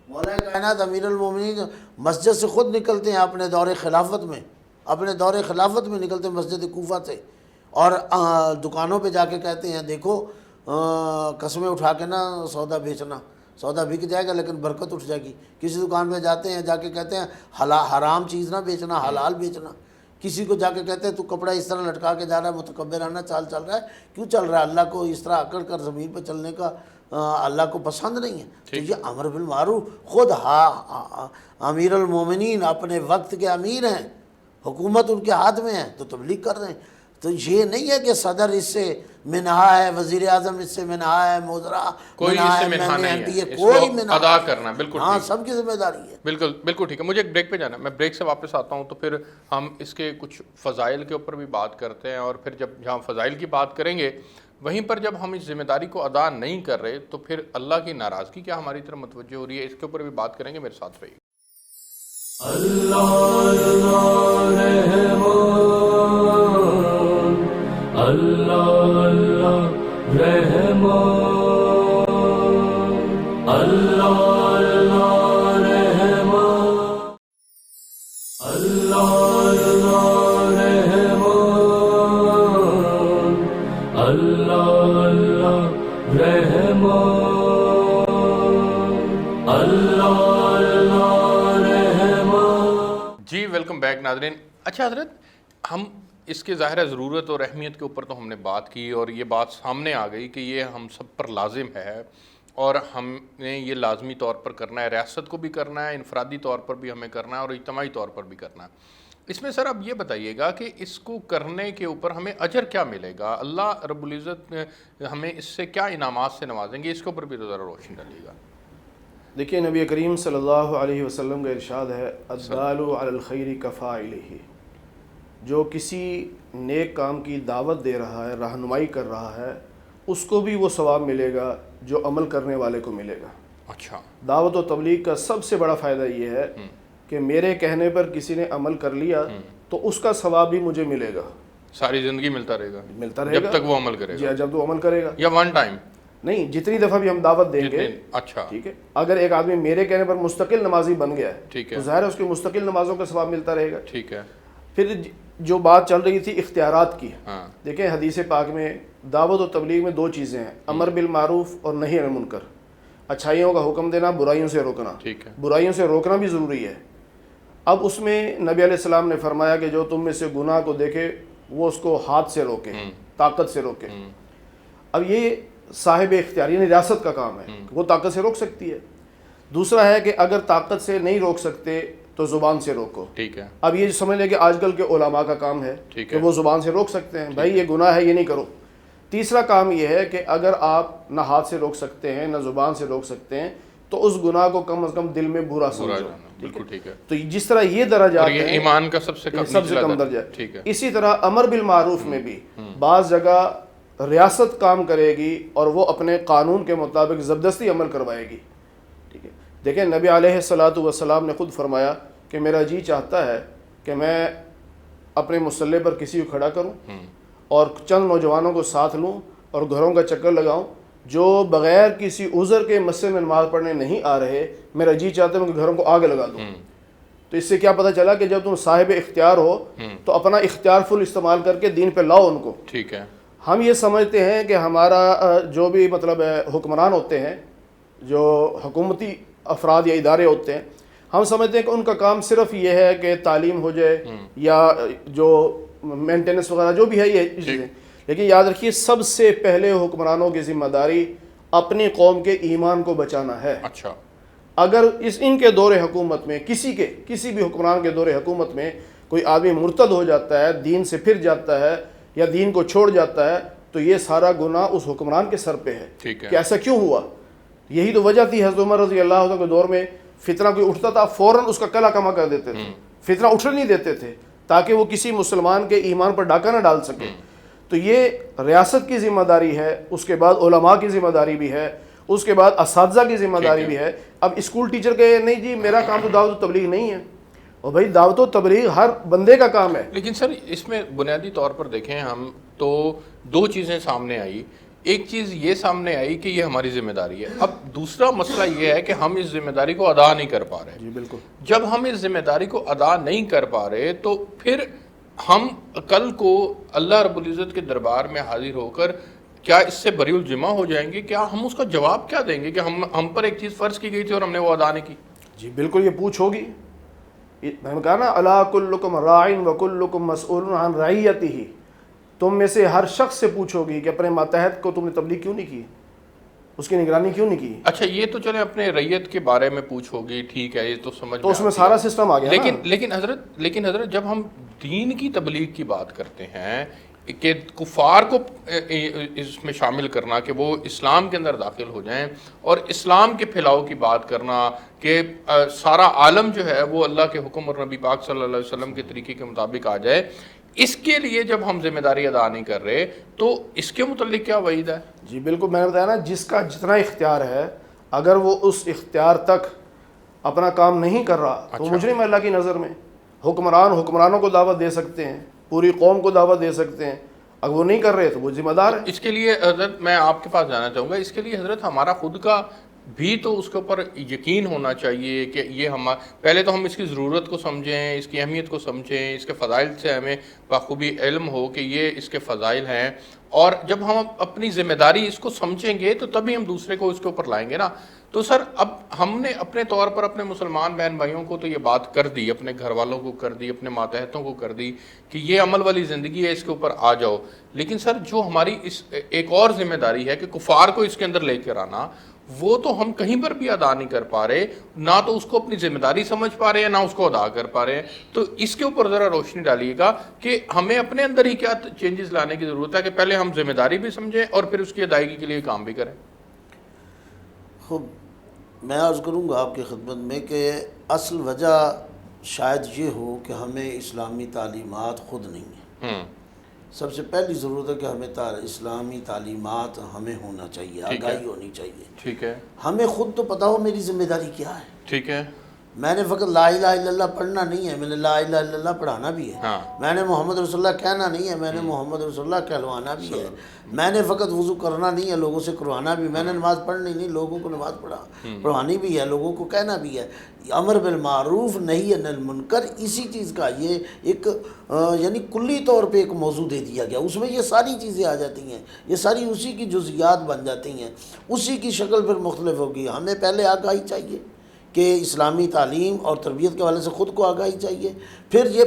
مولا کائنات امیر المومنین مسجد سے خود نکلتے ہیں اپنے دور خلافت میں نکلتے ہیں مسجد کوفہ سے، اور دکانوں پہ جا کے کہتے ہیں دیکھو قسمیں اٹھا کے نا سودا بیچنا، سودا بک جائے گا لیکن برکت اٹھ جائے گی۔ کسی دکان میں جاتے ہیں، جا کے کہتے ہیں حرام چیز نہ بیچنا، حلال بیچنا۔ کسی کو جا کے کہتے ہیں تو کپڑا اس طرح لٹکا کے جا رہا ہے، متکبرانہ چال چل رہا ہے، کیوں چل رہا ہے؟ اللہ کو اس طرح اکڑ کر زمین پہ چلنے کا اللہ کو پسند نہیں ہے۔ تو یہ امر بالمعروف، خود امیر المومنین اپنے وقت کے امیر ہیں، حکومت ان کے ہاتھ میں ہے تو تبلیغ کر رہے ہیں۔ تو یہ نہیں ہے کہ صدر اس سے منہا ہے، وزیر اعظم اس سے منہا ہے، موذرا کوئی اس سے منہا نہیں ہے، کوئی منہا ادا کرنا بالکل ہاں سب کی ذمہ داری ہے۔ بالکل ٹھیک ہے۔ مجھے ایک بریک پہ جانا ہے، میں بریک سے واپس آتا ہوں تو پھر ہم اس کے کچھ فضائل کے اوپر بھی بات کرتے ہیں، اور پھر جہاں فضائل کی بات کریں گے وہیں پر جب ہم اس ذمہ داری کو ادا نہیں کر رہے تو پھر اللہ کی ناراضگی کیا ہماری طرف متوجہ ہو رہی ہے، اس کے اوپر بھی بات کریں گے، میرے ساتھ رہیے۔ اللہ رحمان، اللہ رحمان، اللہ رحمان، اللہ رحمان، اللہ رحمان۔ جی ویلکم بیک ناظرین۔ اچھا حضرت، ہم اس کے ظاہر ضرورت اور اہمیت کے اوپر تو ہم نے بات کی، اور یہ بات سامنے آ گئی کہ یہ ہم سب پر لازم ہے اور ہم نے یہ لازمی طور پر کرنا ہے، ریاست کو بھی کرنا ہے، انفرادی طور پر بھی ہمیں کرنا ہے اور اجتماعی طور پر بھی کرنا ہے۔ اس میں سر اب یہ بتائیے گا کہ اس کو کرنے کے اوپر ہمیں اجر کیا ملے گا؟ اللہ رب العزت ہمیں اس سے کیا انعامات سے نوازیں گے؟ اس کے اوپر بھی ذرا روشن ڈالیے گا۔ دیکھیے نبی کریم صلی اللہ علیہ وسلم کا ارشاد ہے الدال علی الخیر کفاعلہ، جو کسی نیک کام کی دعوت دے رہا ہے، رہنمائی کر رہا ہے، اس کو بھی وہ ثواب ملے گا جو عمل کرنے والے کو ملے گا۔ اچھا، دعوت و تبلیغ کا سب سے بڑا فائدہ یہ ہے کہ میرے کہنے پر کسی نے عمل کر لیا تو اس کا ثواب بھی مجھے ملے گا، ساری زندگی ملتا رہے گا جب تک وہ عمل کرے گا۔ جی جب وہ عمل کرے گا، یا ون ٹائم نہیں، جتنی دفعہ بھی ہم دعوت دیں گے۔ اچھا ٹھیک ہے، اگر ایک آدمی میرے کہنے پر مستقل نمازی بن گیا ہے تو ظاہر ہے اس کی مستقل نمازوں کا ثواب ملتا رہے گا۔ ٹھیک ہے۔ پھر جو بات چل رہی تھی اختیارات کی، دیکھیں حدیث پاک میں دعوت و تبلیغ میں دو چیزیں ہیں، امر بالمعروف اور نہی عن المنکر، اچھائیوں کا حکم دینا، برائیوں سے روکنا۔ برائیوں سے روکنا بھی ضروری ہے۔ اب اس میں نبی علیہ السلام نے فرمایا کہ جو تم میں سے گناہ کو دیکھے وہ اس کو ہاتھ سے روکے، طاقت سے روکے۔ اب یہ صاحب اختیار یعنی ریاست کا کام ہے، وہ طاقت سے روک سکتی ہے۔ دوسرا ہے کہ اگر طاقت سے نہیں روک سکتے تو زبان سے روکو۔ ٹھیک ہے۔ اب یہ سمجھ لیں کہ آج کل کے علماء کا کام ہے کہ وہ زبان سے روک سکتے ہیں، بھائی یہ گناہ ہے، یہ نہیں کرو۔ تیسرا کام یہ ہے کہ اگر آپ نہ ہاتھ سے روک سکتے ہیں نہ زبان سے روک سکتے ہیں تو اس گناہ کو کم از کم دل میں برا سمجھو، بالکل ٹھیک ہے. تو جس طرح یہ درجات اور یہ ہیں ایمان کا سب سے کم درجہ ہے. ٹھیک ہے. اسی طرح امر بالمعروف میں بھی بعض جگہ ریاست کام کرے گی اور وہ اپنے قانون کے مطابق زبردستی عمل کروائے گی. ٹھیک ہے. دیکھیں نبی علیہ الصلاۃ والسلام نے خود فرمایا کہ میرا جی چاہتا ہے کہ میں اپنے مسلح پر کسی کو کھڑا کروں اور چند نوجوانوں کو ساتھ لوں اور گھروں کا چکر لگاؤں جو بغیر کسی عذر کے مسجد میں نماز پڑھنے نہیں آ رہے. میرا جی چاہتا ہے کہ گھروں کو آگ لگا دوں. تو اس سے کیا پتہ چلا کہ جب تم صاحب اختیار ہو تو اپنا اختیار فل استعمال کر کے دین پہ لاؤ ان کو. ٹھیک ہے. ہم یہ سمجھتے ہیں کہ ہمارا جو بھی مطلب حکمران ہوتے ہیں, جو حکومتی افراد یا ادارے ہوتے ہیں, ہم سمجھتے ہیں کہ ان کا کام صرف یہ ہے کہ تعلیم ہو جائے یا جو مینٹیننس وغیرہ جو بھی ہے یہ چیزیں. لیکن یاد رکھیے سب سے پہلے حکمرانوں کی ذمہ داری اپنی قوم کے ایمان کو بچانا ہے. اچھا. اگر ان کے دور حکومت میں کسی بھی حکمران کے دور حکومت میں کوئی آدمی مرتد ہو جاتا ہے, دین سے پھر جاتا ہے یا دین کو چھوڑ جاتا ہے, تو یہ سارا گناہ اس حکمران کے سر پہ ہے کہ ایسا کیوں ہوا. یہی تو وجہ تھی حضرت عمر رضی اللہ عنہ کے دور میں فتنہ کوئی اٹھتا تھا فوراً اس کا کلا کما کر دیتے تھے, فتنہ اٹھنے نہیں دیتے تھے تاکہ وہ کسی مسلمان کے ایمان پر ڈاکہ نہ ڈال سکے. تو یہ ریاست کی ذمہ داری ہے, اس کے بعد علماء کی ذمہ داری بھی ہے, اس کے بعد اساتذہ کی ذمہ داری بھی ہے. اب اسکول ٹیچر کے نہیں جی میرا کام تو دعوت و تبلیغ نہیں ہے, اور بھائی دعوت و تبلیغ ہر بندے کا کام ہے. لیکن سر اس میں بنیادی طور پر دیکھیں ہم تو دو چیزیں سامنے آئی. ایک چیز یہ سامنے آئی کہ یہ ہماری ذمہ داری ہے. اب دوسرا مسئلہ یہ ہے کہ ہم اس ذمہ داری کو ادا نہیں کر پا رہے. جی بالکل. جب ہم اس ذمہ داری کو ادا نہیں کر پا رہے تو پھر ہم کل کو اللہ رب العزت کے دربار میں حاضر ہو کر کیا اس سے بری الجمہ ہو جائیں گے؟ کیا ہم اس کا جواب کیا دیں گے کہ ہم پر ایک چیز فرض کی گئی تھی اور ہم نے وہ ادا نہیں کی؟ جی بالکل, یہ پوچھ ہوگی. میں نے کہا نا الا کلکم راعٍ وکلکم مسئول عن رعیتہ, تم میں سے ہر شخص سے پوچھو گی کہ اپنے ماتحت کو تم نے تبلیغ کیوں نہیں کی, اس کی نگرانی کیوں نہیں کی. اچھا یہ تو چلے اپنے ریت کے بارے میں پوچھو گی, ٹھیک ہے, یہ تو سمجھ تو اس میں سارا سسٹم آ گیا. لیکن حضرت جب ہم دین کی تبلیغ کی بات کرتے ہیں کہ کفار کو اس میں شامل کرنا کہ وہ اسلام کے اندر داخل ہو جائیں اور اسلام کے پھیلاؤ کی بات کرنا کہ سارا عالم جو ہے وہ اللہ کے حکم اور نبی پاک صلی اللہ علیہ وسلم کے طریقے کے مطابق آ جائے, اس کے لیے جب ہم ذمہ داری ادا نہیں کر رہے تو اس کے متعلق کیا وعید ہے؟ جی بالکل, میں نے بتایا نا جس کا جتنا اختیار ہے اگر وہ اس اختیار تک اپنا کام نہیں کر رہا تو مجرم اللہ کی نظر میں. حکمرانوں کو دعوت دے سکتے ہیں, پوری قوم کو دعوت دے سکتے ہیں, اگر وہ نہیں کر رہے تو وہ ذمہ دار ہے. اس کے لیے حضرت میں آپ کے پاس جانا چاہوں گا, اس کے لیے حضرت ہمارا خود کا بھی تو اس کے اوپر یقین ہونا چاہیے کہ یہ پہلے تو ہم اس کی ضرورت کو سمجھیں, اس کی اہمیت کو سمجھیں, اس کے فضائل سے ہمیں بخوبی علم ہو کہ یہ اس کے فضائل ہیں, اور جب ہم اپنی ذمہ داری اس کو سمجھیں گے تو تبھی ہم دوسرے کو اس کے اوپر لائیں گے نا. تو سر اب ہم نے اپنے طور پر اپنے مسلمان بہن بھائیوں کو تو یہ بات کر دی, اپنے گھر والوں کو کر دی, اپنے ماتحتوں کو کر دی کہ یہ عمل والی زندگی ہے, اس کے اوپر آ جاؤ. لیکن سر جو ہماری اس ایک اور ذمہ داری ہے کہ کفار کو اس کے اندر لے کر آنا, وہ تو ہم کہیں پر بھی ادا نہیں کر پا رہے, نہ تو اس کو اپنی ذمہ داری سمجھ پا رہے ہیں نہ اس کو ادا کر پا رہے ہیں. تو اس کے اوپر ذرا روشنی ڈالیے گا کہ ہمیں اپنے اندر ہی کیا چینجز لانے کی ضرورت ہے کہ پہلے ہم ذمہ داری بھی سمجھیں اور پھر اس کی ادائیگی کے لیے کام بھی کریں. خوب, میں عرض کروں گا آپ کی خدمت میں کہ اصل وجہ شاید یہ ہو کہ ہمیں اسلامی تعلیمات خود نہیں ہیں. سب سے پہلی ضرورت ہے کہ ہمیں اسلامی تعلیمات ہمیں ہونا چاہیے, آگاہی ہونی چاہیے. ٹھیک ہے, ہمیں خود تو پتہ ہو میری ذمہ داری کیا ہے. ٹھیک ہے, میں نے فقط لا الہ الا اللہ پڑھنا نہیں ہے, میں نے لا الہ الا اللہ پڑھانا بھی ہے. میں نے محمد رسول اللہ کہنا نہیں ہے, میں نے محمد رسول اللہ کہلوانا بھی ہے. میں نے فقط وضو کرنا نہیں ہے, لوگوں سے کروانا بھی. میں نے نماز پڑھنی نہیں, لوگوں کو نماز پڑھانی بھی ہے, لوگوں کو کہنا بھی ہے. امر بالمعروف نہی عن المنکر اسی چیز کا یہ ایک یعنی کلی طور پہ ایک موضوع دے دیا گیا. اس میں یہ ساری چیزیں آ جاتی ہیں, یہ ساری اسی کی جزیات بن جاتی ہیں, اسی کی شکل پھر مختلف ہوگی. ہمیں پہلے آگاہی چاہیے کہ اسلامی تعلیم اور تربیت کے حوالے سے خود کو آگاہی چاہیے. پھر یہ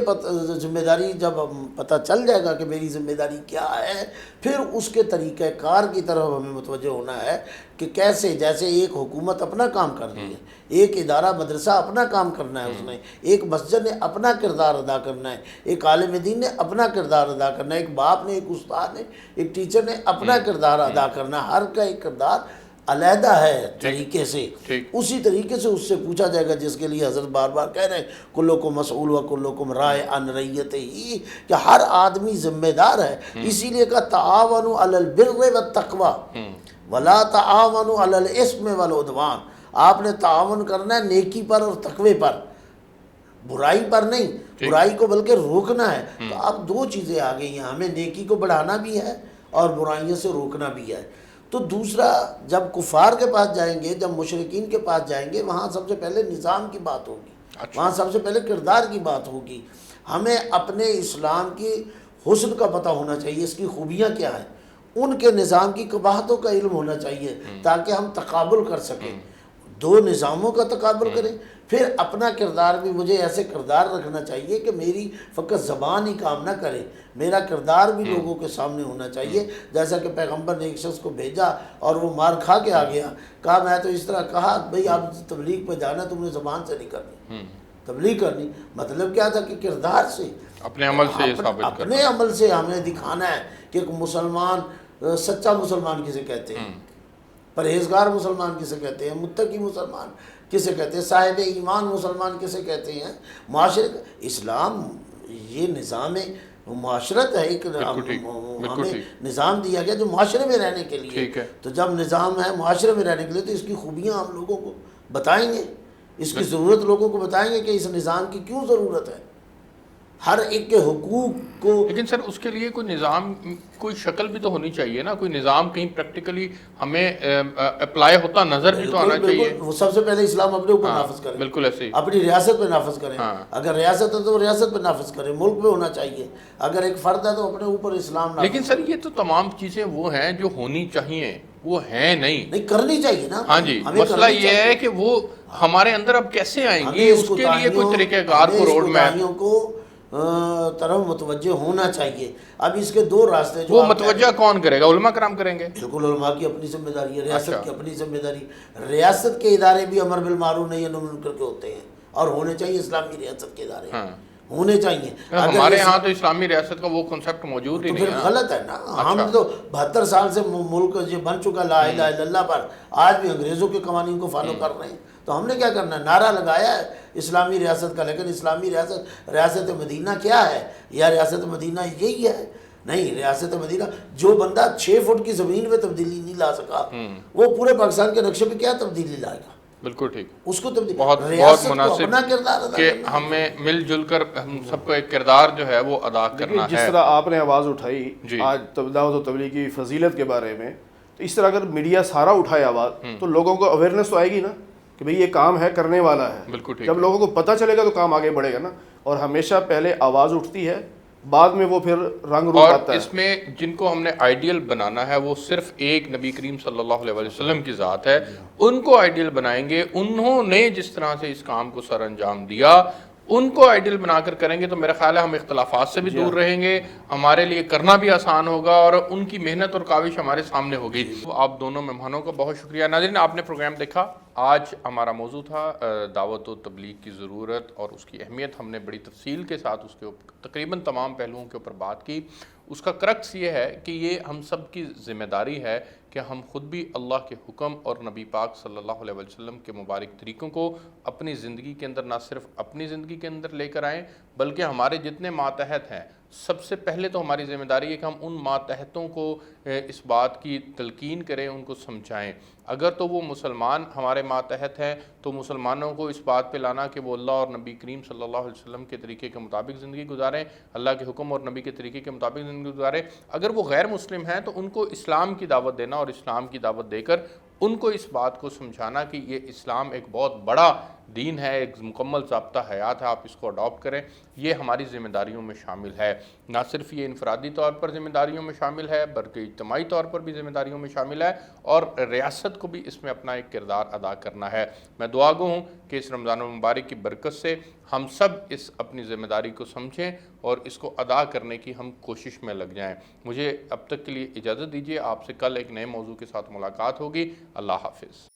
ذمہ داری جب پتہ چل جائے گا کہ میری ذمہ داری کیا ہے, پھر اس کے طریقہ کار کی طرف ہمیں متوجہ ہونا ہے کہ کیسے, جیسے ایک حکومت اپنا کام کر رہی ہے, ایک ادارہ مدرسہ اپنا کام کرنا ہے, اس نے ایک مسجد نے اپنا کردار ادا کرنا ہے, ایک عالم دین نے اپنا کردار ادا کرنا ہے, ایک باپ نے, ایک استاد نے, ایک ٹیچر نے اپنا کردار ادا کرنا ہے. ہر کا ایک کردار علیحدہ ہے طریقے سے، ٹھیک۔ اسی طریقے سے اس سے پوچھا جائے گا جس کے لیے حضرت بار بار کہہ رہے ہیں کلکم مسئول و کلکم راع عن رعیتہ، کہ ہر آدمی ذمہ دار ہے۔ اسی لیے کہا تعاونوا علی البر والتقوی ولا تعاونوا علی الاثم والعدوان، آپ نے تعاون کرنا ہے نیکی پر اور تقوی پر، برائی پر نہیں، برائی کو بلکہ روکنا ہے۔ تو اب دو چیزیں آ گئی ہیں، ہمیں نیکی کو بڑھانا بھی ہے اور برائیوں سے روکنا بھی ہے۔ تو دوسرا، جب کفار کے پاس جائیں گے، جب مشرکین کے پاس جائیں گے، وہاں سب سے پہلے نظام کی بات ہوگی، وہاں سب سے پہلے کردار کی بات ہوگی۔ ہمیں اپنے اسلام کی حسن کا پتہ ہونا چاہیے، اس کی خوبیاں کیا ہیں، ان کے نظام کی قباحتوں کا علم ہونا چاہیے تاکہ ہم تقابل کر سکیں، دو نظاموں کا تقابل کریں۔ پھر اپنا کردار بھی، مجھے ایسے کردار رکھنا چاہیے کہ میری فقط زبان ہی کام نہ کرے، میرا کردار بھی لوگوں کے سامنے ہونا چاہیے۔ جیسا کہ پیغمبر نے ایک شخص کو بھیجا اور وہ مار کھا کے آ گیا، کہا میں تو اس طرح کہا بھئی آپ تبلیغ پہ جانا، تم نے زبان سے نہیں کرنی، تبلیغ کرنی۔ مطلب کیا تھا کہ کردار سے، اپنے عمل سے یہ ثابت کرنا، اپنے عمل سے ہمیں دکھانا ہے کہ ایک مسلمان، سچا مسلمان کسے کہتے ہیں، پرہیزگار مسلمان کسے کہتے ہیں، متقی مسلمان کسے کہتے ہیں، صاحب ایمان مسلمان کسے کہتے ہیں۔ معاشرے، اسلام یہ نظام معاشرت ہے، ایک ہمیں نظام دیا گیا جو معاشرے میں رہنے کے لیے، تو جب نظام ہے معاشرے میں رہنے کے لیے تو اس کی خوبیاں ہم لوگوں کو بتائیں گے، اس کی ضرورت لوگوں کو بتائیں گے کہ اس نظام کی کیوں ضرورت ہے، ہر ایک کے حقوق کو۔ لیکن سر اس کے لیے کوئی نظام، کوئی شکل بھی تو ہونی چاہیے نا، کوئی نظام کہیں پریکٹیکلی ہمیں اپلائی ہوتا نظر بھی تو آنا چاہیے۔ وہ سب سے پہلے اسلام اپنے اوپر نافذ کریں، بالکل ایسے ہی اپنی ریاست پہ نافذ کریں، اگر ریاست ہے تو ریاست پہ نافذ کریں، ملک پہ ہونا چاہیے، اگر ایک فرد ہے تو اپنے اوپر اسلام نافذ۔ لیکن سر یہ تو تمام چیزیں وہ ہیں جو ہونی چاہیے، وہ ہیں نہیں کرنی چاہیے نا۔ ہاں جی، مسئلہ یہ ہے کہ وہ ہمارے اندر اب کیسے آئیں گی، اس کے لیے کوئی طریقہ کار کو روڈ میپ کو طرف متوجہ ہونا چاہیے۔ اب اس کے دو راستے، جو وہ متوجہ کون کرے گا؟ علماء کرام کریں گے؟ بالکل، علماء کی اپنی ذمہ داری ہے، ریاست کی اپنی ذمہ داری، ریاست کے ادارے بھی امر بالمعروف نہی عن المنکر کے ہوتے ہیں اور ہونے چاہیے، اسلامی ریاست کے ادارے ہونے چاہیے۔ ہمارے ہاں تو اسلامی ریاست کا وہ کنسپٹ موجود ہی نہیں ہے، پھر غلط ہے نا۔ ہم تو 72 سال سے ملک یہ بن چکا لا الہ الا اللہ پر، آج بھی انگریزوں کے قوانین کو فالو کر رہے ہیں، تو ہم نے کیا کرنا ہے؟ نعرہ لگایا ہے اسلامی ریاست کا، لیکن اسلامی ریاست مدینہ کیا ہے؟ یا ریاست مدینہ یہی ہے؟ نہیں، ریاست مدینہ جو بندہ 6 فٹ کی زمین پہ تبدیلی نہیں لا سکا، وہ پورے پاکستان کے نقشے پہ کیا تبدیلی لائے گا؟ بالکل ٹھیک، اس کو تبدیلی، بہت مناسب کہ کہ ہمیں مل جل کر ہم سب کو ایک کردار جو ہے وہ ادا کرنا ہے۔ جس طرح آپ نے آواز اٹھائی آج دعوت و تبلیغ کی فضیلت کے بارے میں، تو اس طرح اگر میڈیا سارا اٹھائے آواز تو لوگوں کو اویئرنیس تو آئے گی نا کہ بھئی یہ کام ہے، کرنے والا ہے۔ بالکل، جب لوگوں کو پتہ چلے گا تو کام آگے بڑھے گا نا۔ اور ہمیشہ پہلے آواز اٹھتی ہے، بعد میں وہ پھر رنگ روپ آتا ہے۔ اور اس میں جن کو ہم نے آئیڈیل بنانا ہے وہ صرف ایک نبی کریم صلی اللہ علیہ وسلم کی ذات ہے، ان کو آئیڈیل بنائیں گے۔ انہوں نے جس طرح سے اس کام کو سر انجام دیا، ان کو آئیڈیل بنا کر کریں گے تو میرا خیال ہے ہم اختلافات سے بھی دور رہیں گے، ہمارے لیے کرنا بھی آسان ہوگا اور ان کی محنت اور کاوش ہمارے سامنے ہوگی۔ آپ دونوں مہمانوں کا بہت شکریہ۔ ناظرین، آپ نے پروگرام دیکھا، آج ہمارا موضوع تھا دعوت و تبلیغ کی ضرورت اور اس کی اہمیت۔ ہم نے بڑی تفصیل کے ساتھ اس کے تقریباً تمام پہلوؤں کے اوپر بات کی۔ اس کا کرکس یہ ہے کہ یہ ہم سب کی ذمہ داری ہے کہ ہم خود بھی اللہ کے حکم اور نبی پاک صلی اللہ علیہ وسلم کے مبارک طریقوں کو اپنی زندگی کے اندر، نہ صرف اپنی زندگی کے اندر لے کر آئیں بلکہ ہمارے جتنے ماتحت ہیں، سب سے پہلے تو ہماری ذمہ داری ہے کہ ہم ان ماتحتوں کو اس بات کی تلقین کریں، ان کو سمجھائیں۔ اگر تو وہ مسلمان ہمارے ماتحت ہیں تو مسلمانوں کو اس بات پہ لانا کہ وہ اللہ اور نبی کریم صلی اللہ علیہ وسلم کے طریقے کے مطابق زندگی گزاریں، اللہ کے حکم اور نبی کے طریقے کے مطابق زندگی گزاریں۔ اگر وہ غیر مسلم ہیں تو ان کو اسلام کی دعوت دینا اور اسلام کی دعوت دے کر ان کو اس بات کو سمجھانا کہ یہ اسلام ایک بہت بڑا دین ہے، ایک مکمل ضابطہ حیات ہے، آپ اس کو اڈاپٹ کریں۔ یہ ہماری ذمہ داریوں میں شامل ہے۔ نہ صرف یہ انفرادی طور پر ذمہ داریوں میں شامل ہے بلکہ اجتماعی طور پر بھی ذمہ داریوں میں شامل ہے، اور ریاست کو بھی اس میں اپنا ایک کردار ادا کرنا ہے۔ میں دعا گو ہوں کہ اس رمضان المبارک کی برکت سے ہم سب اس اپنی ذمہ داری کو سمجھیں اور اس کو ادا کرنے کی ہم کوشش میں لگ جائیں۔ مجھے اب تک کے لیے اجازت دیجیے، آپ سے کل ایک نئے موضوع کے ساتھ ملاقات ہوگی۔ اللہ حافظ۔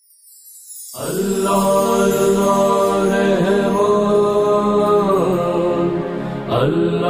اللہ رحمان اللہ